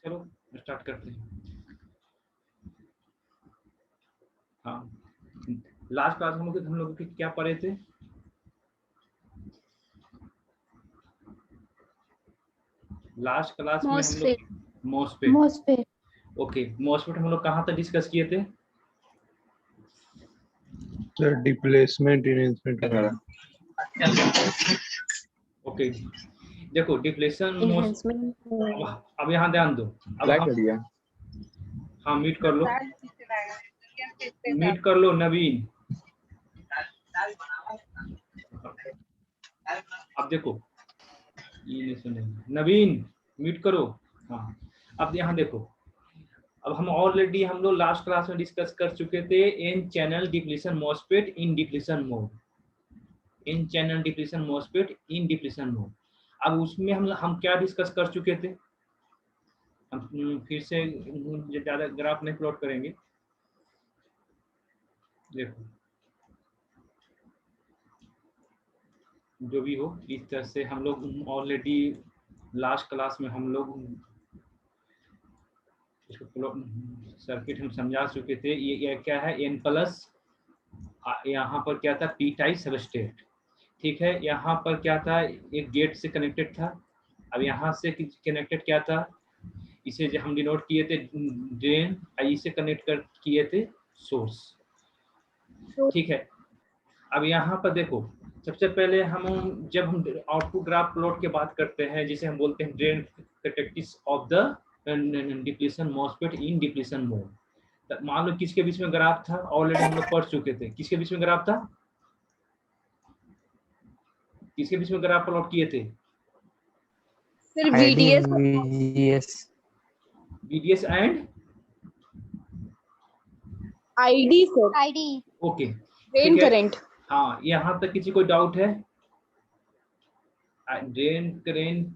चलो स्टार्ट करते हैं। हाँ, लास्ट क्लास हम लोग क्या पढ़े थे? लास्ट क्लास में हम लोग मॉस्फेट। ओके, मॉस्फेट हम लोग कहाँ तक डिस्कस किए थे? Sir displacement enhancement. ओके, देखो डिप्लेशन अब यहाँ ध्यान दो। अब हम हाँ म्यूट कर लो, म्यूट कर लो नवीन। अब देखो ये नहीं सुने, नवीन म्यूट करो। हाँ, अब यहाँ देखो, अब हम ऑलरेडी हम लोग लास्ट क्लास में डिस्कस कर चुके थे एन चैनल डिप्लीशन मॉस्फेट इन डिप्लीशन मोड, इन चैनल डिप्लीशन मॉस्फेट इन डिप्लीशन मोड। अब उसमें हम क्या डिस्कस कर चुके थे? हम फिर से ज्यादा ग्राफ नहीं प्लॉट करेंगे। देखो जो भी हो, इस तरह से हम लोग ऑलरेडी लास्ट क्लास में हम लोग सर्किट हम समझा चुके थे। ये क्या है? n प्लस, यहाँ पर क्या था? p टाइप सबस्ट्रेट, ठीक है। यहाँ पर क्या था? एक गेट से कनेक्टेड था। अब यहाँ से कनेक्टेड क्या था? इसे जो हम डिनोट किए थे ड्रेन, इसे कनेक्ट कर किए थे सोर्स, ठीक है। अब यहाँ पर देखो, सबसे पहले जब हम आउटपुट ग्राफ प्लॉट की बात करते हैं, जिसे हम बोलते हैं drain characteristics of the depletion MOSFET in depletion mode. मान लो किसके बीच में ग्राफ था? ऑलरेडी हम लोग पढ़ चुके थे। किसके बीच में ग्राफ था? किसके बीच में ग्राफ प्लॉट किए थे? VDS and ID sir, okay, drain current. हाँ, यहाँ तक किसी को डाउट है? ड्रेन करंट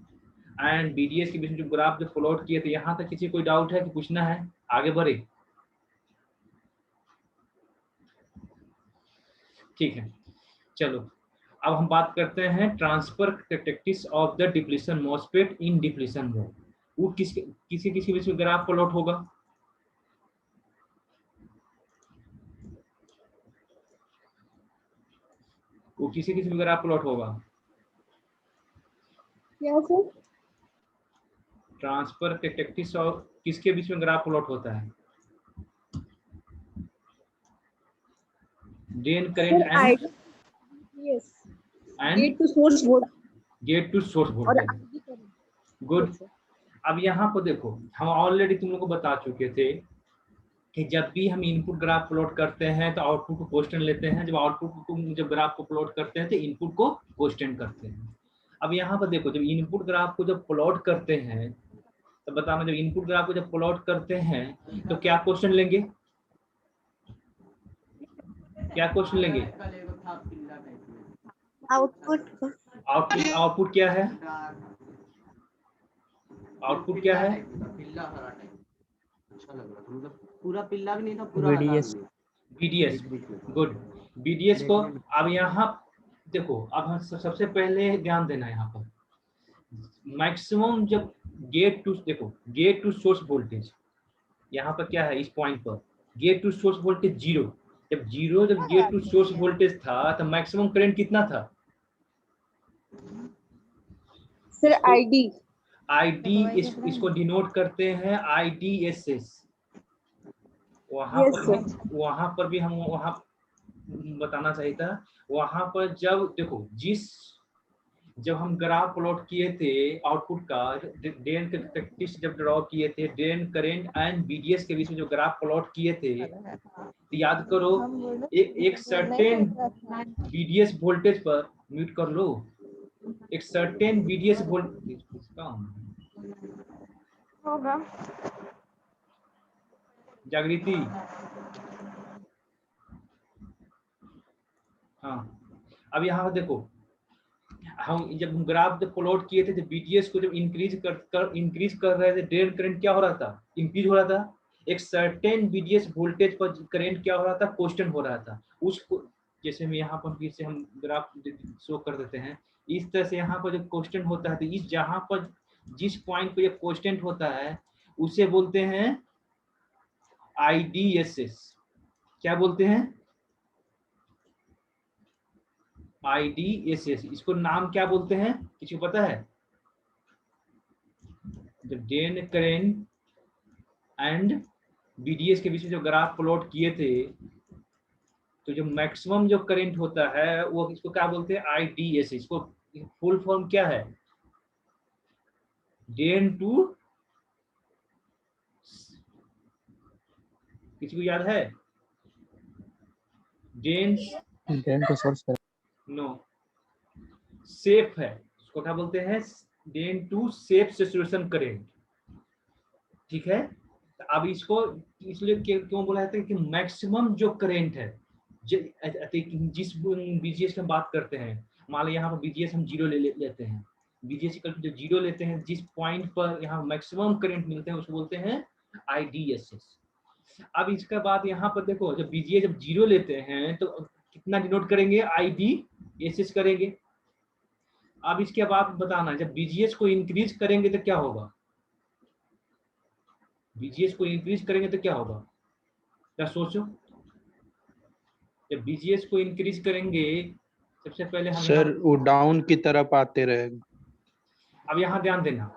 एंड VDS के बीच में जो ग्राफ जो प्लॉट किए थे, यहाँ तक किसी कोई डाउट है कि पूछना है? आगे बढ़े, ठीक है। चलो अब हम बात करते हैं transfer characteristics of the depletion MOSFET in depletion mode. वो किसी बीच में ग्राफ प्लॉट होगा? वो किसी में ग्राफ प्लॉट होगा? क्या सर? ट्रांसफर कैरेक्टरिस्टिक्स ऑफ किसके बीच में ग्राफ प्लॉट होता है? Drain current and yes, gate to source voltage, gate to source voltage. Good. अब यहाँ पर देखो, हम ऑलरेडी तुम लोग को बता चुके थे कि जब भी हम इनपुट ग्राफ प्लॉट करते हैं तो आउटपुट को कांस्टेंट लेते हैं। जब ग्राफ को प्लॉट करते हैं तो इनपुट को कांस्टेंट करते हैं। अब यहाँ पर देखो, जब इनपुट ग्राफ को जब प्लॉट करते हैं तो बताना, जब इनपुट ग्राफ को जब प्लॉट करते हैं तो क्या क्वेश्चन लेंगे? क्या क्वेश्चन लेंगे? आउटपुट क्या है? आउटपुट क्या है? पूरा पिल्ला भी नहीं था, पूरा VDS। गुड। VDS को अब यहाँ देखो, अब हम सबसे पहले ध्यान देना यहाँ पर मैक्सिमम जब गेट टू, देखो गेट टू सोर्स वोल्टेज यहाँ पर क्या है? इस पॉइंट पर gate to source voltage zero. जब गेट टू सोर्स वोल्टेज था तो मैक्सिमम करंट कितना था? सर आईडी इसको डिनोट करते हैं IDSS। वहां पर भी हम वहां बताना चाहिए था। वहां पर जब देखो, जब हम ग्राफ प्लॉट किए थे आउटपुट का, ड्रेन कैरेक्टरिस्टिक्स जब ड्रॉ किए थे, ड्रेन करंट एंड VDS के बीच में जो ग्राफ प्लॉट किए थे, तो याद करो एक सर्टेन VDS वोल्टेज पर, म्यूट कर लो, एक सर्टेन VDS वोल्टेज होगा। जागृति, हाँ। अब यहाँ देखो, जब हम ग्राफ जब प्लॉट किए थे तो VDS को जब इंक्रीज कर रहे थे, ड्रेन करंट क्या हो रहा था? इंक्रीज हो रहा था। एक सर्टेन VDS वोल्टेज पर करंट क्या हो रहा था? कांस्टेंट हो रहा था। उसको जैसे मैं यहाँ पर फिर से हम ग्राफ शो कर देते हैं, इस तरह से यहाँ पर जब कांस्टेंट होता है तो इस जहाँ पर जिस पॉइंट पर जब कांस्टेंट होता है उसे बोलते हैं IDSS। क्या बोलते हैं? IDSS। इसको नाम क्या बोलते हैं, किसी को पता है? जब ड्रेन करंट एंड BDS के बीच में जो ग्राफ प्लॉट किए थे, तो जो मैक्सिमम जो करंट होता है वो इसको क्या बोलते हैं? IDSS। इसको फुल फॉर्म क्या है? ड्रेन टू, किसी को याद है? ड्रेन को सोर्स कर नो, सेफ है। इसको क्या बोलते हैं? Drain to safe saturation current. ठीक है, तो अब इसको इसलिए क्यों बोला जाता है कि मैक्सिमम जो करंट है जिस BGS की हम बात करते हैं, मान लो यहाँ पर BGS हम 0 लेते हैं, BGS जो 0 लेते हैं, जिस पॉइंट पर यहाँ मैक्सिमम करंट मिलते हैं उसको बोलते हैं IDSS। अब इसके बाद यहाँ पर देखो, जब BGS जब 0 लेते हैं तो कितना डिनोट करेंगे? IDSS करेंगे। अब इसके बाद बताना, जब BGS को इंक्रीज करेंगे तो क्या होगा? BGS को इंक्रीज करेंगे तो क्या होगा? क्या सोचो? जब BGS को इंक्रीज करेंगे, सबसे पहले हम सर वो डाउन की तरफ आते रहेगा। अब यहाँ ध्यान देना,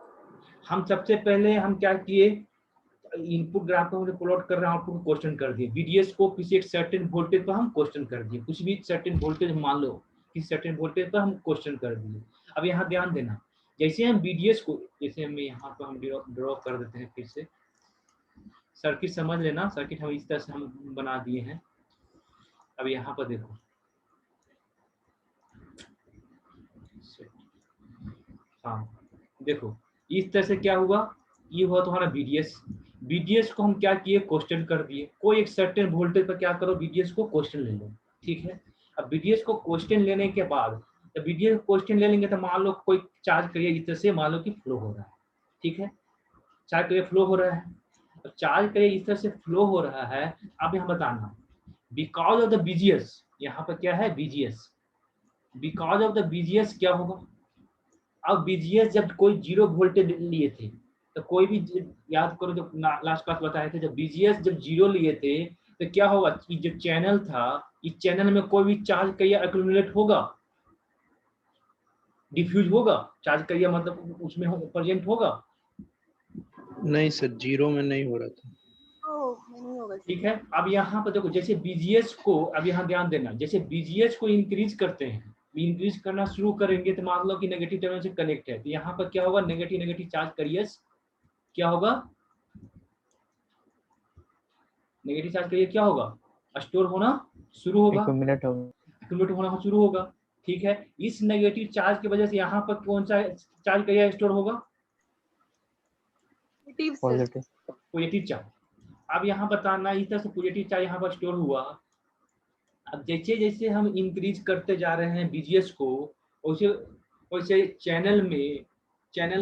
हम सबसे पहले हम क्या किए? इनपुट ग्राफ को हमने प्लॉट कर रहे हैं, आउटपुट को क्वेश्चन कर दिए। BDS को किसी एक सर्टेन वोल्टेज पर हम क्वेश्चन कर दिए, कुछ भी सर्टेन वोल्टेज मान लो, किसी सर्टेन वोल्टेज पर हम क्वेश्चन कर दिए। अब यहाँ ध्यान देना, जैसे हम BDS को, जैसे हम यहाँ पर हम ड्रॉ कर देते हैं, फिर से सर्किट समझ लेना, सर्किट हम इस तरह से हम बना दिए हैं। अब यहाँ पर देखो, हाँ देखो, इस तरह से क्या हुआ? ये हुआ तुम्हारा BDS को हम क्या किए? क्वेश्चन कर दिए। कोई एक सर्टेन वोल्टेज पर क्या करो? BDS को क्वेश्चन ले लो। ठीक है, अब BDS को क्वेश्चन लेने के बाद, जब BDS को क्वेश्चन ले लेंगे तो मान लो कोई चार्ज करिए इस तरह से, मान लो कि फ्लो हो रहा है। ठीक है, चार्ज करिए फ्लो हो रहा है, चार्ज करिए इस तरह से फ्लो हो रहा है। अब यहाँ बताना, बिकॉज ऑफ द BGS, यहाँ पर क्या है? BGS, because of the BGS क्या होगा? अब BGS जब कोई 0 वोल्टेज लिए थे, तो कोई भी याद करो, जब लास्ट क्लास बताए थे, जब BGS जब 0 लिए थे तो क्या होगा? कि जो चैनल था, इस चैनल में कोई भी चार्ज करिए एक्यूमुलेट होगा, डिफ्यूज होगा, चार्ज करिए मतलब उसमें प्रेजेंट होगा? नहीं सर, 0 में नहीं हो रहा था। ठीक है, अब यहाँ पर देखो, जैसे BGS को, अब यहाँ ध्यान देना, जैसे BGS को इंक्रीज करते हैं, इंक्रीज करना शुरू करेंगे तो मान लो कि नेगेटिव टर्मिनल से कनेक्ट है, तो यहाँ पर क्या होगा? नेगेटिव चार्ज करिए, क्या होगा? नेगेटिव चार्ज करिए क्या होगा? स्टोर होना शुरू होगा, एक्यूमुलेट होना शुरू होगा। ठीक है, इस नेगेटिव चार्ज की वजह से यहाँ पर कौन सा चार्ज करिए स्टोर होगा? Positive charge. अब यहाँ बताना, इस तरह से पॉजिटिव चार्ज यहाँ पर स्टोर हुआ। अब जैसे जैसे हम इंक्रीज करते जा रहे हैं BGS को, वैसे वैसे चैनल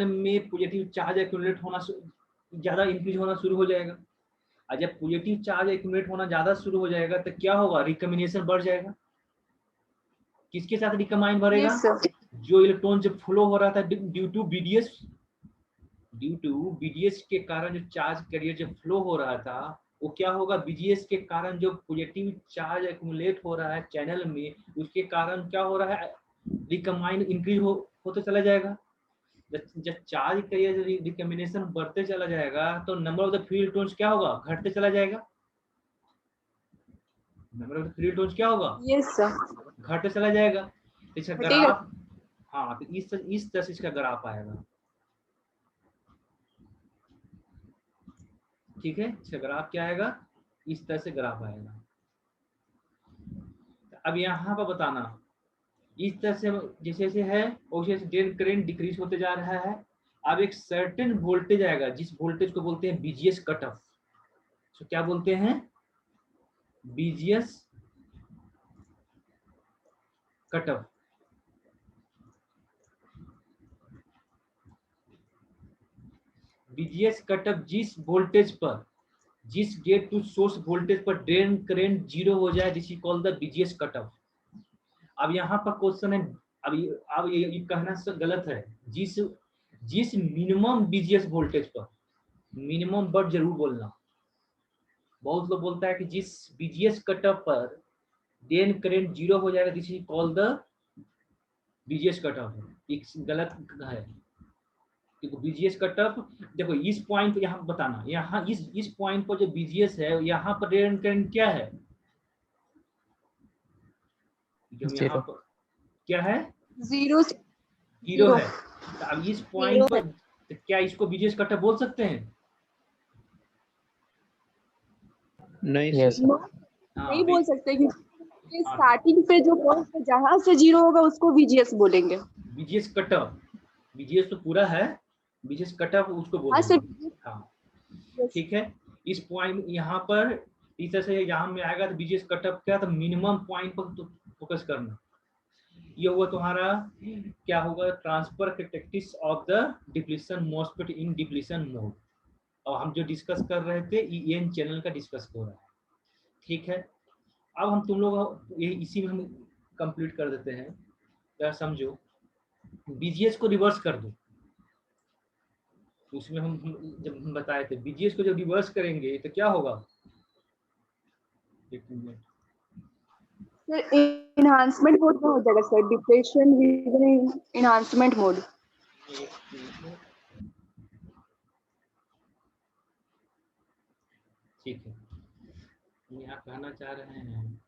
में पॉजिटिव चार्ज एक्यूमुलेट होना ज़्यादा इंक्रीज होना शुरू हो जाएगा। और जब पॉजिटिव चार्ज एक्यूमुलेट होना ज़्यादा शुरू हो जाएगा तो क्या होगा? रिकम्बिनेशन बढ़ जाएगा। किसके साथ रिकम्बाइन बढ़ेगा? जो इलेक्ट्रॉन जब फ्लो हो रहा था ड्यू टू BDS के कारण जो चार्ज कैरियर जब फ्लो हो रहा था, वो क्या होगा? BGS के कारण जो पॉजिटिव चार्ज एक्यूमुलेट हो रहा है चैनल में, उसके कारण क्या हो रहा है? रिकम्बाइन इंक्रीज होते चला जाएगा। जब चार्ज कैरियर रिकम्बिनेशन बढ़ते चला जाएगा तो number of the free electrons क्या होगा? घटते चला जाएगा। Number of the free electrons क्या होगा? यस सर, घटते चला जाएगा। इसका ग्राफ, हाँ, तो इस तरह से इसका ग्राफ आएगा। ठीक है, इसका ग्राफ क्या आएगा? इस तरह से ग्राफ आएगा। अब यहाँ पर बताना, इस तरह से जैसे जैसे है वैसे ड्रेन करंट डिक्रीज होते जा रहा है। अब एक सर्टेन वोल्टेज आएगा, जिस वोल्टेज को बोलते हैं BGS कट ऑफ। तो क्या बोलते हैं? BGS cut off. BGS cut off जिस वोल्टेज पर, जिस गेट टू सोर्स वोल्टेज पर ड्रेन करंट 0 हो जाए, this is called the BGS cut off. अब यहाँ पर क्वेश्चन है, अब ये कहना गलत है, जिस मिनिमम BGS वोल्टेज पर, मिनिमम बट जरूर बोलना। बहुत लोग बोलता है कि जिस बीजीएस कटअप पर ड्रेन करंट 0 हो जाएगा, this is called the BGS cut up. एक गलत है। देखो बीजीएस कटअप, देखो इस पॉइंट पे यहाँ बताना, यहाँ इस पॉइंट पर जो बीजीएस है यहाँ पर ड्रेन करंट क्या है, जो यहाँ पर क्या है, जीरो जीरो है। तो अब इस पॉइंट पर तो क्या इसको बीजीएस कटअप बोल सकते हैं? नहीं Yes, सर। हाँ, नहीं बोल सकते क्योंकि स्टार्टिंग पे जो पॉइंट है जहां से जीरो होगा उसको बीजीएस बोलेंगे। बीजीएस कटअप, बीजीएस तो पूरा है, बीजीएस कटअप उसको हाँ सर। बोलेंगे। हाँ ठीक है। इस पॉइंट यहाँ पर इस तरह से यहाँ में आएगा तो बीजीएस कटअप क्या, तो मिनिमम पॉइंट पर तो फोकस करना। ये हुआ तुम्हारा क्या होगा, transfer characteristics of the depletion MOSFET in depletion mode. और हम जो डिस्कस कर रहे थे ईएन चैनल का डिस्कस हो रहा है, ठीक है। अब हम तुम लोग ये इसी में हम कंप्लीट कर देते हैं। यार समझो, बीजीएस को रिवर्स कर दो। उसमें हम जब हम बताए थे बीजीएस को जब रिवर्स करेंगे तो क्या होगा, एक मिनट, सर एनहांसमेंट मोड में हो जाएगा सर, डिप्रेशन एनहांसमेंट मोड। ठीक है। हम यहाँ कहना चाह रहे हैं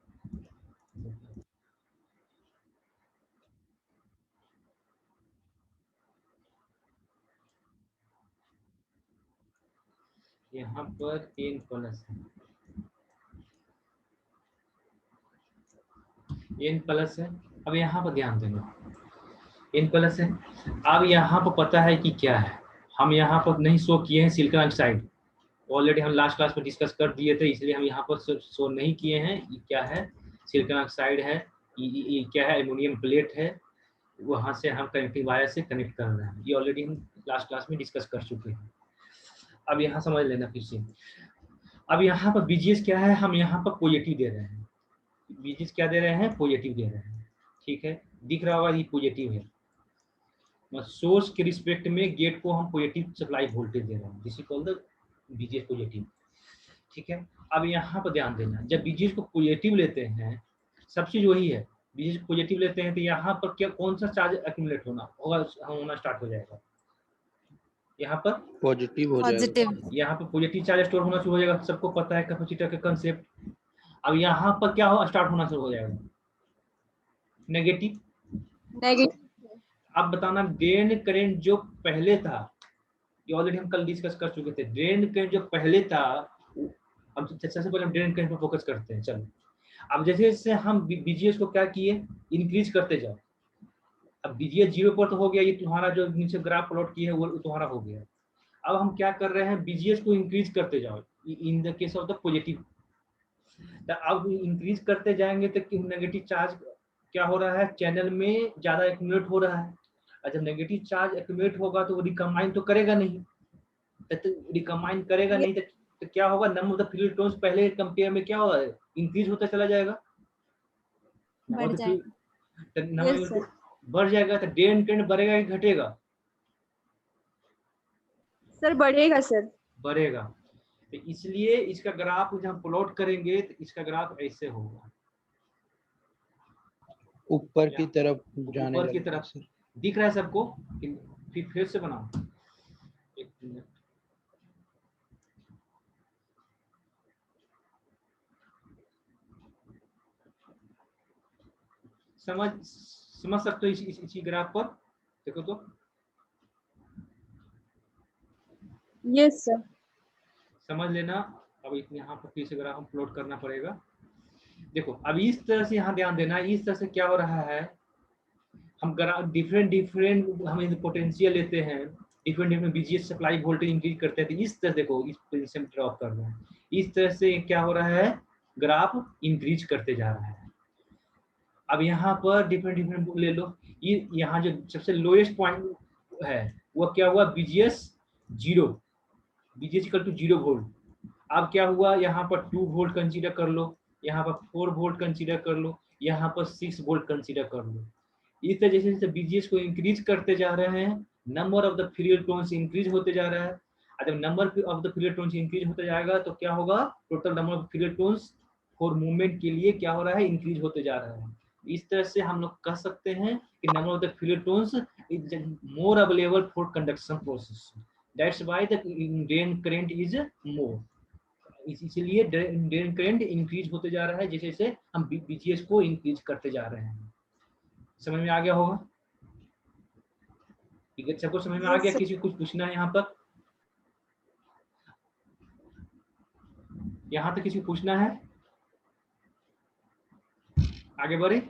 यहाँ पर n प्लस है, n प्लस है। अब यहाँ पर ध्यान देना, n प्लस है। अब यहाँ पर पता है कि क्या है, हम यहाँ पर नहीं शो किए हैं सिलिकॉन ऑक्साइड, ऑलरेडी हम लास्ट क्लास में डिस्कस कर दिए थे, इसलिए हम यहाँ पर शो नहीं किए हैं। ये क्या है, सिलिकॉन ऑक्साइड है। ये क्या है, एल्युमिनियम प्लेट है, वहाँ से हम कनेक्टिंग वायर से कनेक्ट कर रहे हैं। ये ऑलरेडी हम लास्ट क्लास में डिस्कस कर चुके हैं। अब यहाँ समझ लेना फिर से। अब यहाँ पर बीजीएस क्या है, हम यहाँ पर पॉजिटिव दे रहे हैं। बीजीएस क्या दे रहे हैं, पॉजिटिव दे रहे हैं, ठीक है। दिख रहा होगा ये पॉजिटिव है, सोर्स के रिस्पेक्ट में गेट को हम पॉजिटिव सप्लाई वोल्टेज दे रहे हैं, जिसे कॉल्ड द बीजीएस पॉजिटिव, ठीक है। अब यहाँ पर ध्यान देना, जब बीजीएस को पॉजिटिव लेते हैं, सब चीज वही है, बीजीएस पॉजिटिव लेते हैं तो यहाँ पर क्या कौन सा चार्ज एक्यूमुलेट होना स्टार्ट हो जाएगा, यहाँ पर पॉजिटिव हो जाएगा। यहाँ पर पॉजिटिव चार्ज स्टोर होना शुरू हो जाएगा, सबको पता है कैपेसिटर का कंसेप्ट। अब यहाँ पर क्या हो स्टार्ट होना शुरू हो जाएगा, नेगेटिव। अब बताना ड्रेन करंट जो पहले था, ये ऑलरेडी हम कल डिस्कस कर चुके थे, ड्रेन करंट जो पहले था, अब सबसे पहले हम ड्रेन करंट पर फोकस करते हैं। चलो अब जैसे जैसे हम बीजीएस को क्या किए, इंक्रीज करते जाओ। अब बीजीएस 0 पर तो हो गया, ये तुम्हारा जो नीचे ग्राफ प्लॉट किया है वो तुम्हारा हो गया। अब हम क्या कर रहे हैं, बीजीएस को इंक्रीज करते जाओ in the case of the positive. अब इंक्रीज करते जाएंगे तो नेगेटिव चार्ज क्या हो रहा है, चैनल में ज्यादा एक्यूमुलेट हो रहा है। और जब नेगेटिव चार्ज एक्यूमुलेट होगा तो वो रिकम्बाइन तो करेगा नहीं, तो रिकम्बाइन करेगा नहीं तो क्या होगा, number of the free electrons पहले कंपेयर में क्या होगा, इंक्रीज होता चला जाएगा, बढ़ जाएगा। तो ड्रेन करंट बढ़ेगा कि घटेगा, सर बढ़ेगा सर, बढ़ेगा। तो इसलिए इसका ग्राफ जब हम प्लॉट करेंगे तो इसका ग्राफ ऐसे होगा, ऊपर की तरफ जाने ऊपर की लगेगा। तरफ दिख रहा है सबको, फिर से बनाओ, एक मिनट। समझ सकते हो इसी ग्राफ पर, देखो तो यस सर, समझ लेना। अब यहाँ पर फिर से ग्राफ हम प्लॉट करना पड़ेगा। देखो अब इस तरह से यहाँ ध्यान देना, इस तरह से क्या हो रहा है, हम डिफरेंट हम पोटेंशियल लेते हैं, different BGS supply voltage increase करते हैं, तो इस तरह देखो इस पोजीशन में ड्रॉप कर रहे हैं, इस तरह से क्या हो रहा है, ग्राफ इंक्रीज करते जा रहा है। अब यहाँ पर डिफरेंट ले लो, ये यहाँ जो सबसे लोएस्ट पॉइंट है वो क्या हुआ, BGS 0, BGS equal to 0 volt. अब क्या हुआ, यहाँ पर 2 वोल्ट कंसीडर कर लो, यहाँ पर 4 वोल्ट कंसीडर कर लो, यहाँ पर 6 वोल्ट कंसीडर कर लो। इस तरह जैसे बीजीएस को इंक्रीज करते जा रहे हैं, number of the free electrons increase होते जा रहा है। जब number of the free electrons increase होता जाएगा तो क्या होगा, total number of free electrons for movement के लिए क्या हो रहा है, इंक्रीज होते जा रहा है। इस तरह से हम लोग कह सकते हैं कि number of the free electrons is more available for conduction process, that's why the drain current is more. इसीलिए ड्रेन करंट इंक्रीज होते जा रहा है जैसे जैसे हम बीजीएस को इंक्रीज करते जा रहे हैं। समझ में आ गया होगा? ठीक है, सबको समझ में आ गया? किसी को कुछ पूछना है यहाँ पर? यहाँ तक किसी को पूछना है? आगे बढ़े।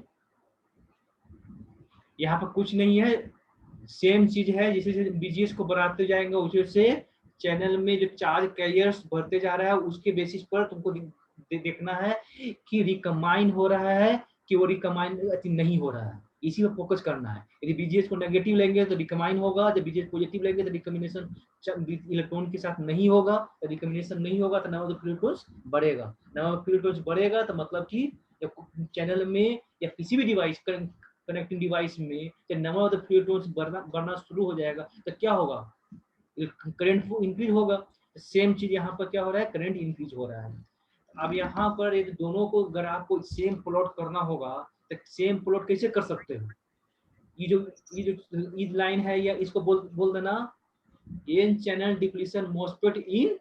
यहाँ पर कुछ नहीं है, सेम चीज है। जैसे जैसे बीजीएस को बढ़ाते जाएंगे उसे से चैनल में जो चार्ज कैरियर्स बढ़ते जा रहा है उसके बेसिस पर तुमको देखना है कि रिकमाइन हो रहा है कि वो रिकमाइन नहीं हो रहा है, इसी पर फोकस करना है। यदि बीजीएस को नेगेटिव लेंगे तो रिकमाइन होगा, जब बीजीएस पॉजिटिव लेंगे तो रिकम्बिनेशन इलेक्ट्रॉन के साथ नहीं होगा, तो रिकम्बिनेशन नहीं होगा तो नंबर ऑफ फिलेटोन्स बढ़ेगा। नंबर ऑफ फिलेटोन्स बढ़ेगा तो मतलब कि चैनल में या किसी भी डिवाइस कनेक्टिंग डिवाइस में जब नंबर ऑफ द फिलेटोन्स बढ़ना शुरू हो जाएगा तो क्या होगा, करंट इंक्रीज होगा। सेम चीज यहाँ पर क्या हो रहा है, करंट इंक्रीज हो रहा है। अब यहाँ पर ये दोनों को अगर आपको सेम प्लॉट करना होगा तो सेम प्लॉट कैसे कर सकते हो, ये जो लाइन है या इसको बोल देना एन चैनल डिप्लीशन मॉसफेट इन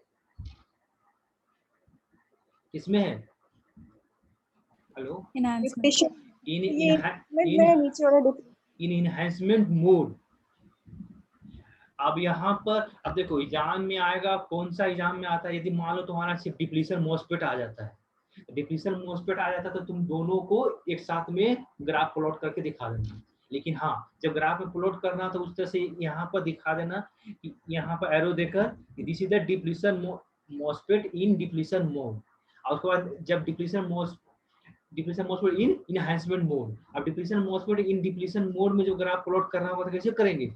किसमें है, हेलो, इन इनहैंसमेंट मोड। अब यहाँ पर अब देखो एग्जाम में आएगा, कौन सा एग्जाम में आता है, यदि मान लो तुम्हारा सिर्फ डिप्लीशन मॉसफेट आ जाता है, डिप्लीशन मॉसफेट आ जाता है तो तुम दोनों को एक साथ में ग्राफ प्लॉट करके दिखा देना। लेकिन हाँ, जब ग्राफ में प्लॉट करना तो उस तरह से यहाँ पर दिखा देना कि यहाँ पर एरो देकर this is the depletion MOSFET in depletion mode. और उसके बाद जब डिप्लीशन मॉसफेट इन इनहैंसमेंट मोड, अब depletion MOSFET in depletion mode में जो ग्राफ प्लॉट करना होगा तो कैसे करेंगे,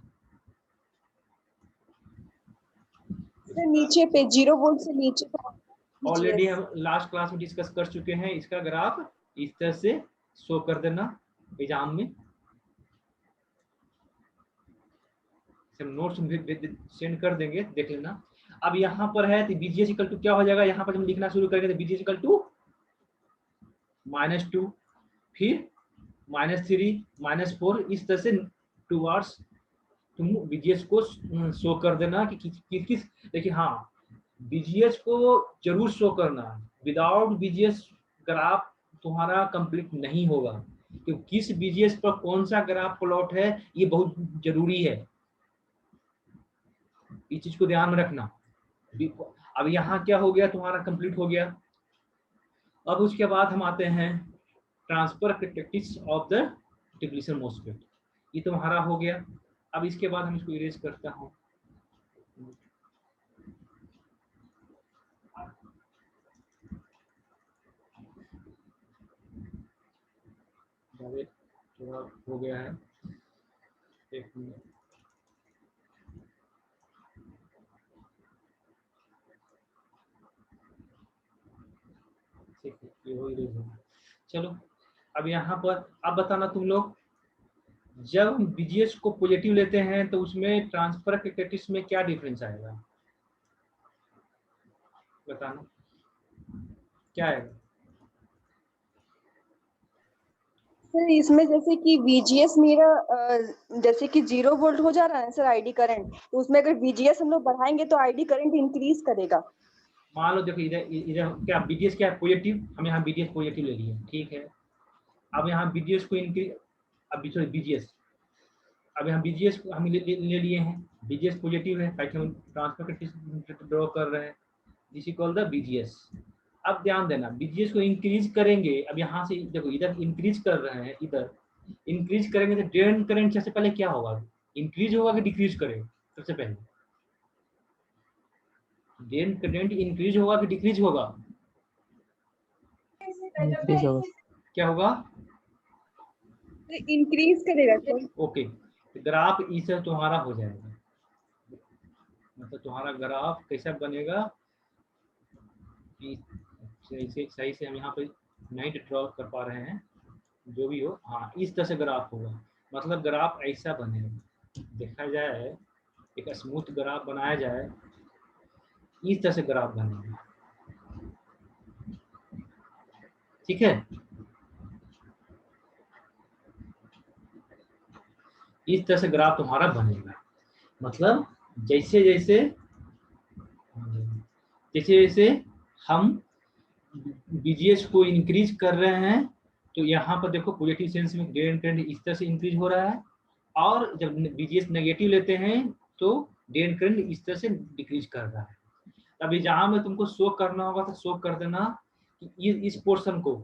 नीचे पे 0 वोल्ट से नीचे ऑलरेडी हम लास्ट क्लास में डिस्कस कर चुके हैं। इसका ग्राफ इस तरह से शो कर देना एग्जाम में, सब नोट्स सेंड कर देंगे, देख लेना। अब यहाँ पर है तो बीजीएस इक्वल टू क्या हो जाएगा, यहाँ पर हम लिखना शुरू करेंगे तो बीजीएस इक्वल टू -2 फिर -3 -4 इस तरह से टुवर्ड्स तुम बीजीएस को शो कर देना कि किस लेकिन हाँ बीजीएस को जरूर शो करना, विदाउट बीजीएस ग्राफ तुम्हारा कंप्लीट नहीं होगा, क्योंकि किस बीजीएस पर कौन सा ग्राफ प्लॉट है ये बहुत जरूरी है, इस चीज को ध्यान में रखना। अब यहाँ क्या हो गया, तुम्हारा कंप्लीट हो गया। अब उसके बाद हम आते हैं transfer characteristics of the depletion MOSFET, ये तुम्हारा हो गया। अब इसके बाद हम इसको इरेज करता हूँ, थोड़ा हो गया है, एक मिनट। ठीक है, ये हो इरेज हो। चलो अब यहाँ पर अब बताना तुम लोग, जब हम बीजीएस को पॉजिटिव लेते हैं तो उसमें ट्रांसफर कैरेक्टरिस्टिक्स में क्या डिफरेंस आएगा, बताना क्या आएगा। सर इसमें जैसे कि VGS मेरा जैसे कि 0 वोल्ट हो जा रहा है सर आईडी करंट, तो उसमें अगर VGS हम लोग बढ़ाएंगे तो आईडी करंट इंक्रीज करेगा। मान लो देखो इधर क्या बीजीएस क्या है, पॉजिटिव, हम यहाँ बीजीएस पॉजिटिव ले लिए, ठीक है। अब यहाँ बीजीएस को इंक्रीज, अब सॉरी बीजीएस, अब यहाँ बीजीएस हम ले लिए हैं, बीजीएस पॉजिटिव है, ट्रांसफर कैरेक्टरिस्टिक्स ड्रॉ कर रहे हैं, this is called the BGS. अब ध्यान देना बीजीएस को इंक्रीज करेंगे, अब यहाँ से देखो इधर इंक्रीज कर रहे हैं, इधर इंक्रीज करेंगे तो ड्रेन करंट सबसे पहले क्या होगा, इंक्रीज होगा कि डिक्रीज करेगा, सबसे पहले ड्रेन करंट इंक्रीज होगा कि डिक्रीज होगा, इंक्रीज होगा। क्या होगा, इंक्रीज करेगा सर। ओके, ग्राफ इस तुम्हारा हो जाएगा, मतलब तुम्हारा ग्राफ कैसा बनेगा, सही से हम यहाँ पे नहीं ड्रॉ कर पा रहे हैं, जो भी हो, हाँ इस तरह से ग्राफ होगा, मतलब ग्राफ ऐसा बनेगा, देखा जाए एक स्मूथ ग्राफ बनाया जाए इस तरह से ग्राफ बनेगा, ठीक है। इस तरह से ग्राफ तुम्हारा बनेगा, मतलब जैसे जैसे जैसे जैसे हम बीजीएस को इंक्रीज कर रहे हैं, तो यहाँ पर देखो पॉजिटिव सेंस में ग्रेड ट्रेंड इस तरह से इंक्रीज हो रहा है, और जब बीजीएस नेगेटिव लेते हैं तो ग्रेड ट्रेंड इस तरह से डिक्रीज कर रहा है। अभी जहां में तुमको शो करना होगा तो शो कर देना कि इस पोर्शन को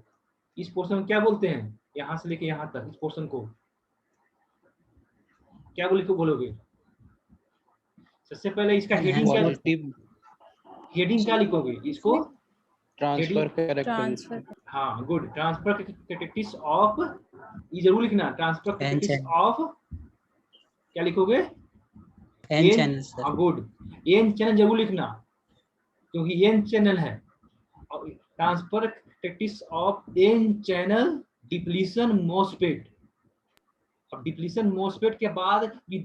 क्या बोलते हैं, यहाँ से लेके यहाँ तक इस पोर्शन को क्या बोलोगे? सबसे पहले इसका हेडिंग क्या, पॉजिटिव हेडिंग क्या लिखोगे इसको? ट्रांसफर ट्रांसफर हाँ गुड, ट्रांसफर कैरेक्टरिस्टिक्स ऑफ, ये जरूर लिखना, ट्रांसफर कैरेक्टरिस्टिक्स ऑफ क्या लिखोगे? N channel sir. हाँ गुड, एन चैनल जरूर लिखना क्योंकि एन चैनल है। Transfer characteristics of N channel depletion MOSFET. अब डिप्लीशन मॉसफेट के बाद ये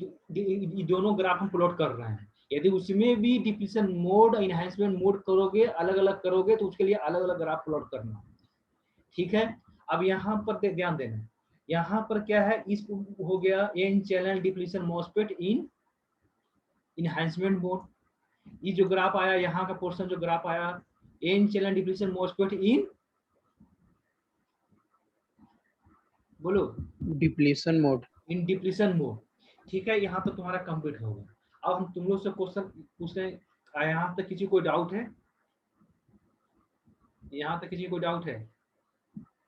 दोनों ग्राफ हम प्लॉट कर रहे हैं। यदि उसमें भी डिप्लीशन मोड इनहैंसमेंट मोड करोगे, अलग अलग करोगे, तो उसके लिए अलग अलग ग्राफ प्लॉट करना, ठीक है। अब यहाँ पर ध्यान देना, यहाँ पर क्या है, इस हो गया एन चैनल डिप्लीशन मॉसफेट इन इनहैंसमेंट मोड। ये जो ग्राफ आया, यहाँ का पोर्शन जो ग्राफ आया, एन चैनल डिप्लीशन मॉसफेट इन, बोलो, डिप्लीशन मोड। इन डिप्लीशन मोड, ठीक है। यहाँ तक तुम्हारा कंप्लीट हो गया। अब हम तुम लोग से क्वेश्चन पूछते हैं, यहाँ तक किसी को डाउट है? यहाँ तक किसी को डाउट है?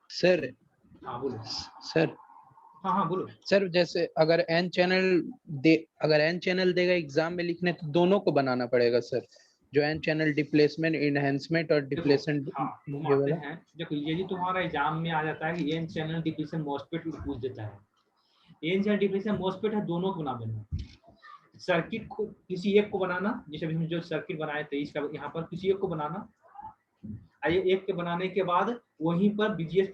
सर हाँ बोलो। सर हाँ बोलो। सर जैसे अगर एन चैनल देगा एग्जाम में लिखने, तो दोनों को बनाना पड़ेगा सर, जो एन चैनल डिप्लेसमेंट इनहेंसमेंट और डिप्लेशन हाँ ये वाला। हैं, देखो यदि तुम्हारा एग्जाम में आ जाता है कि एन चैनल डिप्लीशन मॉसफेट पूछ देता है, एन चैनल डिप्लीशन मॉसफेट है, दोनों को बना देना। सर्किट को किसी एक को बनाना, जैसे अभी हम जो सर्किट बनाए थे इसका, यहाँ पर किसी एक को बनाना। एक के बनाने के बाद वहीं पर बीजीएस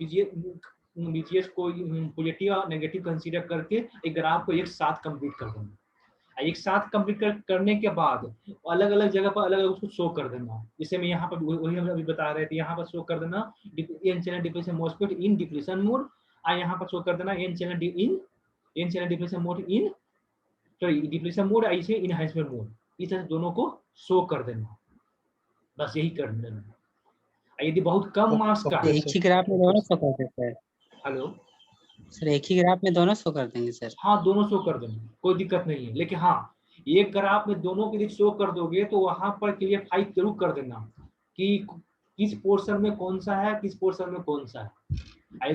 को पॉजिटिव और नेगेटिव कंसीडर करके एक ग्राफ को एक साथ कंप्लीट कर देना। एक साथ कंप्लीट करने के बाद अलग अलग जगह पर अलग अलग उसको शो कर देना। जैसे मैं यहाँ पर वही हम अभी बता रहे थे, यहाँ पर शो कर देना N channel depletion MOSFET in depletion mode, और यहाँ पर शो कर देना N channel depletion mode in, sorry depletion mode ऐसे इनहैंसमेंट मोड, इस तरह दोनों को शो कर देना। बस यही कर देना। यदि बहुत कम मार्क्स का, एक ही ग्राफ में दोनों शो कर देते हैं हेलो सर, एक ही ग्राफ में दोनों शो कर देंगे सर। हाँ दोनों शो कर देना, कोई दिक्कत नहीं है। लेकिन हाँ, एक ग्राफ में दोनों के लिए शो कर दोगे तो वहां पर क्लियर जरूर कर देना कि किस पोर्शन में कौन सा है, किस पोर्शन में कौन सा है।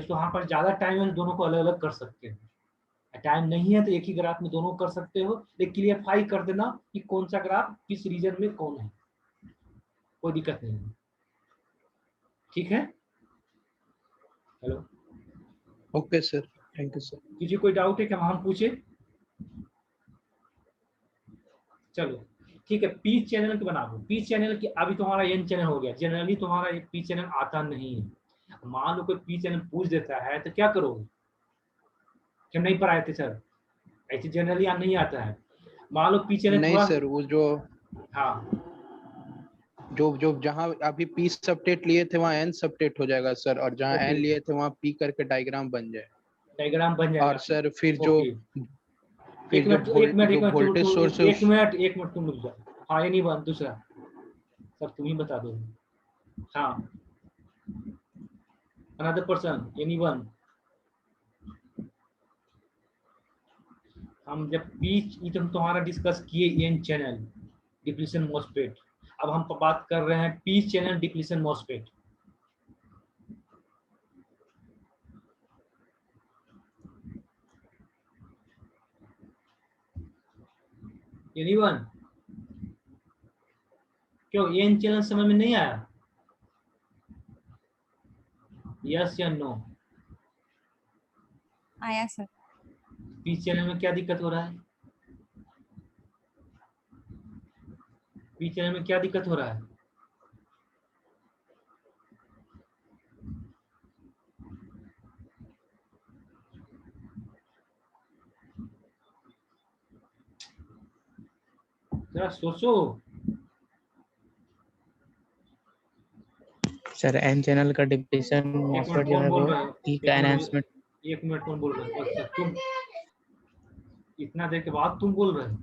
तो वहां पर ज्यादा टाइम है, दोनों को अलग अलग कर सकते हैं। टाइम नहीं है तो एक ही ग्राफ में दोनों कर सकते हो, लेकिन क्लियरफाई कर देना कि कौन सा ग्राफ किस रीजन में कौन है, कोई दिक्कत नहीं है, ठीक है। Hello, okay sir, thank you sir. किसी कोई डाउट है क्या, हम पूछे? चलो ठीक है, पी चैनल के बना दो। पी चैनल की अभी तुम्हारा एन चैनल हो गया, जनरली तुम्हारा एक पी चैनल आता नहीं है। मान लो कोई पी चैनल पूछ देता है तो क्या करोगे? क्या नहीं पढ़ाए थे सर? ऐसे जनरली नहीं आता है। मान लो पी चैनल नहीं सर, वो जो हाँ जो जहाँ अभी पी सबटेट लिए थे वहाँ एन सबटेट हो जाएगा सर, और जहाँ एन लिए थे वहाँ पी करके डायग्राम बन जाए। डायग्राम बन जाएगा। और सर फिर जो एक वोल्टेज सोर्स है एक मिनट तुम रुक जाओ। हाँ ये नहीं बन, दूसरा सर तुम ही बता दो। हाँ अनदर पर्सन, एनी वन। हम जब पी तुम्हारा डिस्कस किए एन चैनल डिप्लीशन मॉसफेट, अब हम बात कर रहे हैं P channel depletion MOSFET. Anyone? क्यों एन चैनल समझ में नहीं आया? यस या नो? आया सर। पी चैनल में क्या दिक्कत हो रहा है? पी चैनल में क्या दिक्कत हो रहा है? जरा सोचो। सर एन चैनल का डिप्लीशन एक मिनट मॉसफेट जो है कौन बोल वो रहा है? पी एक का मिनट एनहांसमेंट एक मिनट कौन बोल रहा है? बस तुम इतना देर के बाद तुम बोल रहे हो?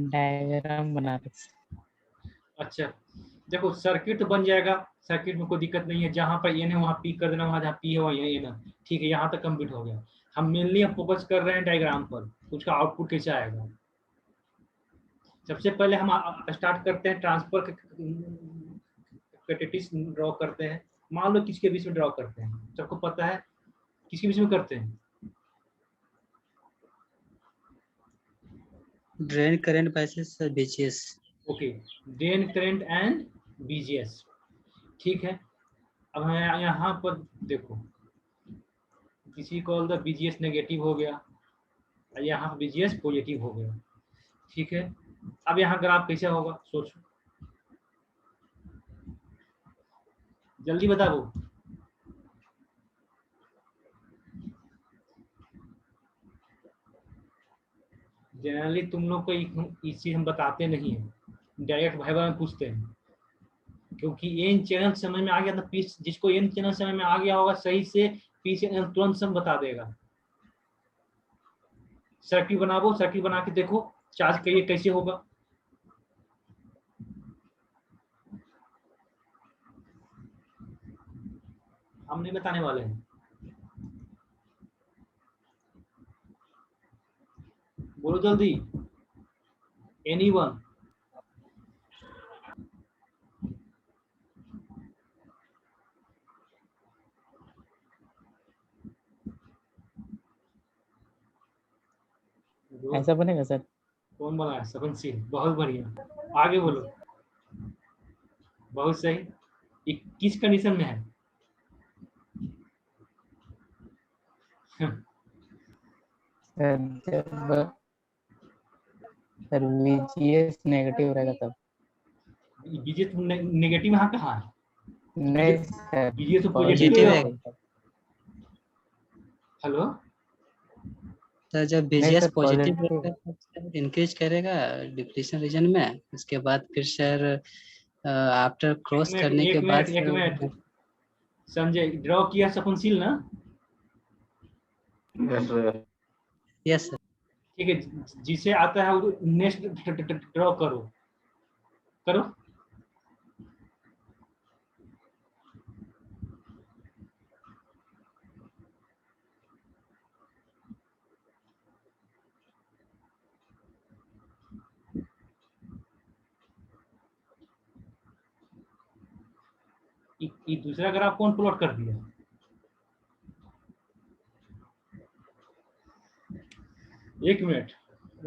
डायग्राम बना रहे थे। अच्छा देखो सर्किट बन जाएगा, सर्किट में कोई दिक्कत नहीं है, जहां पर एन है वहां पी कर देना, वहां जहाँ पी है वहां एन है। ठीक है, यहाँ तक कंप्लीट हो गया। हम मेनली फोकस कर रहे हैं डायग्राम पर, उसका आउटपुट कैसे आएगा। सबसे पहले हम स्टार्ट करते हैं ट्रांसफर कैटेटिस ड्रॉ करते हैं। मान लो किसके बीच में ड्रॉ करते हैं, सबको पता है किसके बीच में करते हैं। Drain current passage beaches. Okay, drain current and BGS. ठीक है, अब हमें यहाँ पर देखो, किसी कॉल द बीजीएस नेगेटिव हो गया, यहाँ बीजीएस पॉजिटिव हो गया। ठीक है, अब यहाँ ग्राफ कैसे होगा सोचो, जल्दी बताओ। जनरली तुम लोग को इस चीज हम बताते नहीं है, डायरेक्ट भाई में पूछते हैं, क्योंकि एन चैनल समझ में आ गया तो पी, जिसको एन चैनल समझ में आ गया होगा सही से, पी चैनल तुरंत सब बता देगा। सर्किट बनाओ, सर्किट बना के देखो चार्ज करिए कैसे होगा। हम नहीं बताने वाले हैं, बोलो जल्दी। एनीवन? ऐसा बनेगा सर? कौन बनाया? सपनशील, बहुत बढ़िया, आगे बोलो। बहुत सही। ये किस कंडीशन में है? सर VGS नेगेटिव रहेगा तब। बीजेस नेगेटिव यहाँ कहाँ है? नहीं सर, बीजेस तो पॉजिटिव पॉजिटिव है। है। हेलो, तो जब नहीं BGS sir, positive positive increase करेगा डिप्लीशन रीजन में, उसके बाद फिर सर आफ्टर क्रॉस करने के बाद एक मिनट संजय, ड्रॉ किया सपनशील ना? Yes sir. ठीक है, जिसे आता है वो नेक्स्ट ड्रॉ करो, करो। ये दूसरा ग्राफ कौन प्लॉट कर दिया? एक मिनट,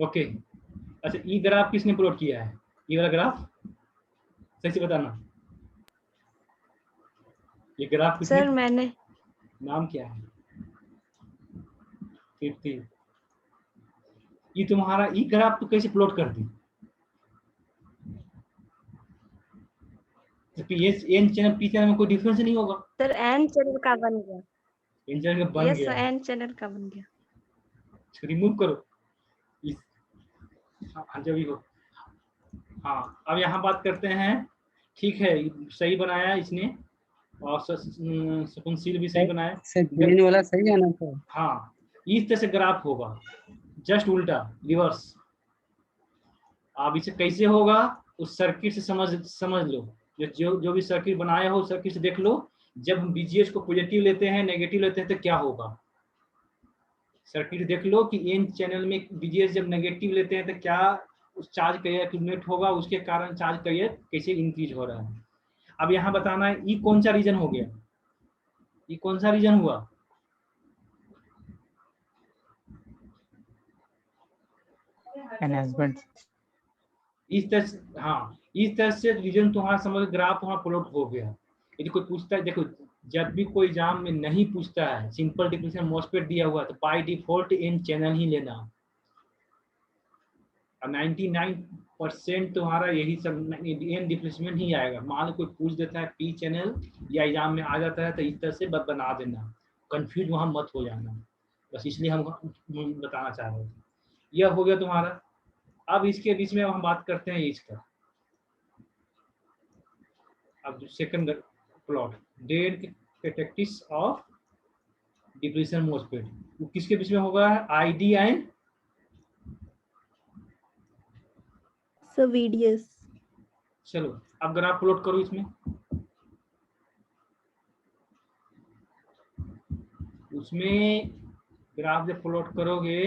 ओके। अच्छा, ये ग्राफ किसने प्लॉट किया है? ये वाला ग्राफ सही से बताना। ये ग्राफ किसने? सर मैंने। नाम क्या है? कीर्ति। ये तुम्हारा ये ग्राफ तो कैसे प्लॉट कर दी? एन चैनल पी चैनल में कोई डिफरेंस नहीं होगा। सर एन चैनल का बन गया। एन चैनल का बन यस गया, एन चैनल का बन गया। रिमूव करो इस, हाँ जब भी हो। हाँ, अब यहाँ बात करते हैं। ठीक है, सही बनाया इसने, और सपनशील भी सही बनाया। सर ग्रीन वाला सही है ना सर? हाँ, इस तरह से ग्राफ होगा, जस्ट उल्टा, रिवर्स। अब इसे कैसे होगा उस सर्किट से समझ लो। जो भी सर्किट बनाया हो सर्किट से देख लो, जब हम बीजीएस को पॉजिटिव लेते हैं नेगेटिव लेते हैं तो क्या होगा। सर्किट देख लो कि एन चैनल में बीजीएस जब नेगेटिव लेते हैं तो क्या उस चार्ज कैरियर एक्यूमुलेट होगा, उसके कारण चार्ज कैरियर कैसे इंक्रीज हो रहा है। अब यहाँ बताना है ये कौन सा रीजन हो गया, ये कौन सा रीजन हुआ। एनहांसमेंट। इस तरह से, हाँ इस तरह से रीजन तुम्हारा समझ ग्राफ वहाँ प्लॉट हो गया। यदि कोई पूछता है, देखो जब भी कोई एग्जाम में नहीं पूछता है, सिंपल डिफिनेशन मॉसफेट दिया हुआ है तो बाय डिफॉल्ट इन चैनल ही लेना। 99% तुम्हारा यही सब एन डिप्लेसमेंट ही आएगा। मान लो कोई पूछ देता है पी चैनल या एग्जाम में आ जाता है तो इस तरह से बना देना, कंफ्यूज वहाँ मत हो जाना, बस इसलिए हम बताना चाह रहे थे। यह हो गया तुम्हारा। अब इसके बीच में हम बात करते हैं इसका। अब सेकंड प्लॉट, डेड कैटेक्टिस ऑफ डिप्रेशन मोस्पेड, वो किसके बीच में होगा? ID and sir VDS। चलो अब ग्राफ प्लॉट करो इसमें। उसमें ग्राफ जब प्लॉट करोगे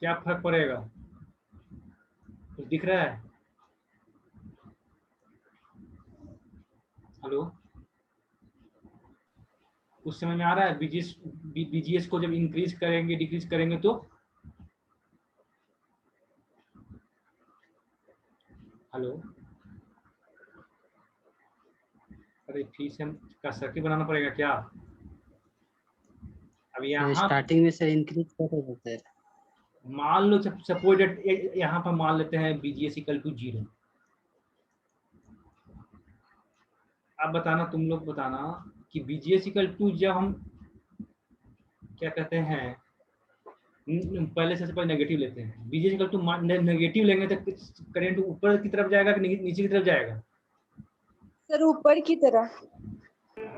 क्या फर्क पड़ेगा? कुछ दिख रहा है? हेलो, कुछ समझ में आ रहा है? बीजीएस को जब इंक्रीज करेंगे डिक्रीज करेंगे तो हेलो, अरे फिर से का सर्किट बनाना पड़ेगा क्या? अब यहाँ स्टार्टिंग में सर इंक्रीज करेगा सर। मान लो सपोज यहाँ पर मान लेते हैं बीजीएस इक्वल टू 0। अब बताना, तुम लोग बताना कि बीजीएस इक्वल टू जब हम क्या कहते हैं, पहले सबसे पहले नेगेटिव लेते हैं। बीजीएस इक्वल टू नेगेटिव लेंगे तो करंट ऊपर की तरफ जाएगा कि नीचे की तरफ जाएगा? सर ऊपर की तरह।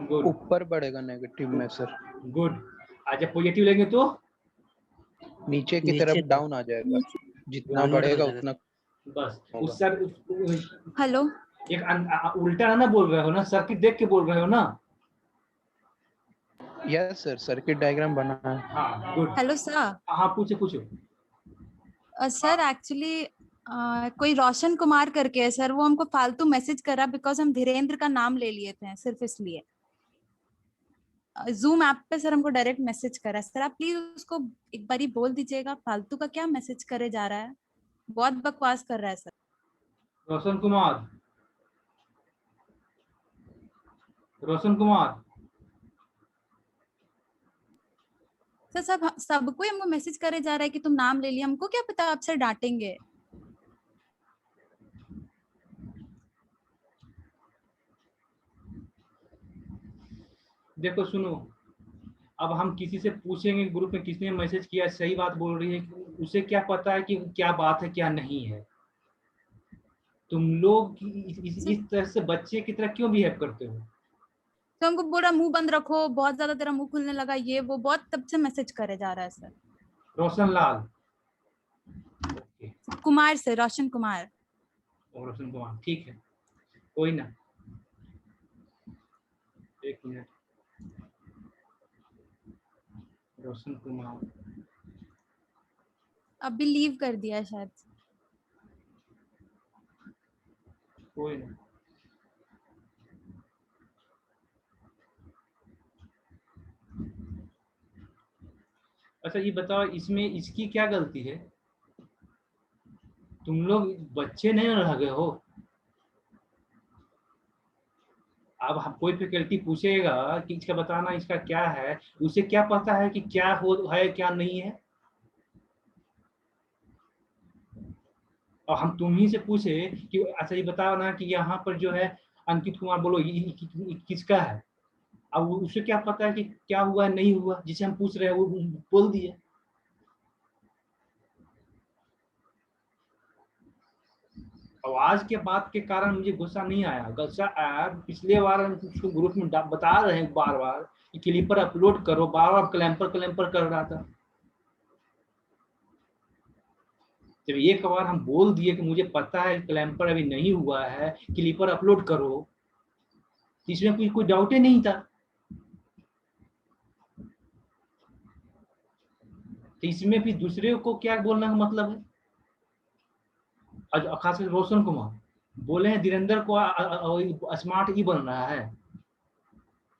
गुड, ऊपर बढ़ेगा नेगेटिव में सर। गुड। आज जब पॉजिटिव लेंगे तो नीचे की नीचे तरफ तरफ। डाउन आ जाएगा, जितना Downward बढ़ेगा हो जाएगा। उतना। बस होगा। उस सर हेलो एक उल्टा ना बोल रहे हो ना, सर्किट देख के बोल रहे हो ना? यस सर, सर्किट डायग्राम बना है। हाँ गुड। Hello sir. हाँ पूछो पूछो। सर एक्चुअली कोई रोशन कुमार करके है सर, वो हमको फालतू मैसेज करा बिकॉज हम धीरेन्द्र का नाम ले लिए थे, सिर्फ इसलिए। जूम ऐप पे सर हमको डायरेक्ट मैसेज करा। सर आप प्लीज उसको एक बारी बोल दीजिएगा, फालतू का क्या मैसेज करे जा रहा है, बहुत बकवास कर रहा है सर। रोशन कुमार, रोशन कुमार। सर सब सबको ही हमको मैसेज करे जा रहा है कि तुम नाम ले लिया, हमको क्या पता आप सर डांटेंगे। देखो सुनो, अब हम किसी से पूछेंगे ग्रुप में किसने मैसेज किया, सही बात बोल रही है, उसे क्या पता है कि क्या बात है क्या नहीं है? तुम लोग इस तरह से बच्चे की तरह क्यों बिहेव करते हो? तो हमको बोल रहा मुंह बंद रखो, बहुत ज्यादा तेरा मुंह खुलने लगा, ये वो बहुत तब से मैसेज करे जा रहा है sir. Roshan Lal, okay, Kumar sir, Roshan Kumar. Roshan Kumar, ठीक है, कोई ना, एक मिनट। रोशन कुमार अभी लीव कर दिया है शायद। कोई ना। अच्छा ये बताओ, इसमें इसकी क्या गलती है? तुम लोग बच्चे नहीं रह गए हो। अब हम कोई फैकल्टी पूछेगा कि इसका बताना इसका क्या है, उसे क्या पता है कि क्या हो है क्या नहीं है? और हम तुम ही से पूछे कि अच्छा ये बताओ ना कि यहाँ पर जो है अंकित कुमार, बोलो ये किसका है? अब उसे क्या पता है कि क्या हुआ नहीं हुआ, जिसे हम पूछ रहे हैं वो बोल दिए। आवाज के बात के कारण मुझे गुस्सा नहीं आया, गुस्सा आया पिछले बार हम उसको ग्रुप में बता रहे हैं बार बार कि क्लिपर अपलोड करो, बार बार क्लैंपर कर रहा था। जब एक बार हम बोल दिए कि मुझे पता है क्लैंपर अभी नहीं हुआ है, क्लिपर अपलोड करो, तो इसमें कोई डाउट ही नहीं था। तो इसमें भी दूसरे को क्या बोलने का मतलब है? खासकर रोशन कुमार बोले हैं धीरेन्द्र को स्मार्ट ही बन रहा है।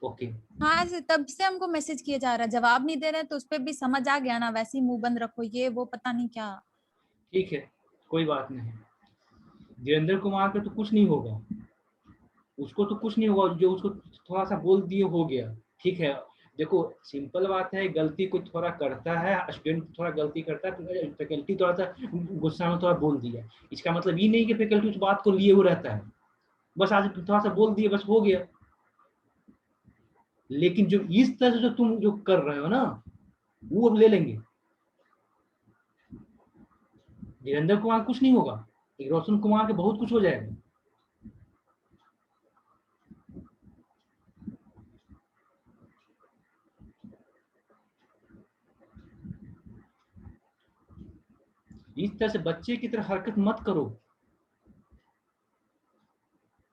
ओके हाँ सर, तब से हमको मैसेज किए जा रहा है, जवाब नहीं दे रहे, तो उस पर भी समझ आ गया ना, वैसे ही मुंह बंद रखो, ये वो पता नहीं क्या। ठीक है, कोई बात नहीं। धीरेन्द्र कुमार पे तो कुछ नहीं होगा, उसको तो कुछ नहीं होगा, जो उसको थोड़ा सा बोल दिए हो गया, ठीक है। देखो सिंपल बात है, गलती कोई थोड़ा करता है, स्टूडेंट थोड़ा गलती करता है, फैकल्टी थोड़ा सा गुस्सा में थोड़ा बोल दिया, इसका मतलब ये नहीं कि फैकल्टी उस बात को लिए हुए रहता है, बस आज थोड़ा सा बोल दिए बस हो गया। लेकिन जो इस तरह से जो तुम जो कर रहे हो ना, वो अब ले लेंगे। धीरेन्द्र कुमार कुछ नहीं होगा, एक रोशन कुमार के बहुत कुछ हो जाएगा। इस तरह से बच्चे की तरह हरकत मत करो।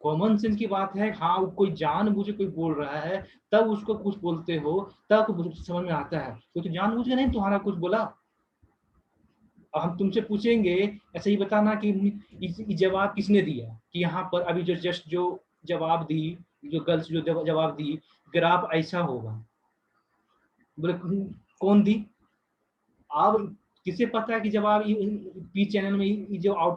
कॉमन सेंस की बात है। हाँ, वो कोई जानबूझ के कोई बोल रहा है तब उसको कुछ बोलते हो, तब समझ में आता है। कोई तो जानबूझ के नहीं तुम्हारा कुछ बोला। अब हम तुमसे पूछेंगे, ऐसे ही बताना कि जवाब किसने दिया, कि यहाँ पर अभी जो जस्ट जो जवाब दी, जो गर्ल्स जो जवाब दी, ग्राफ ऐसा होगा। बोले कौन दी? आप किसे पता है कि जवाब पी चैनल में जो आउट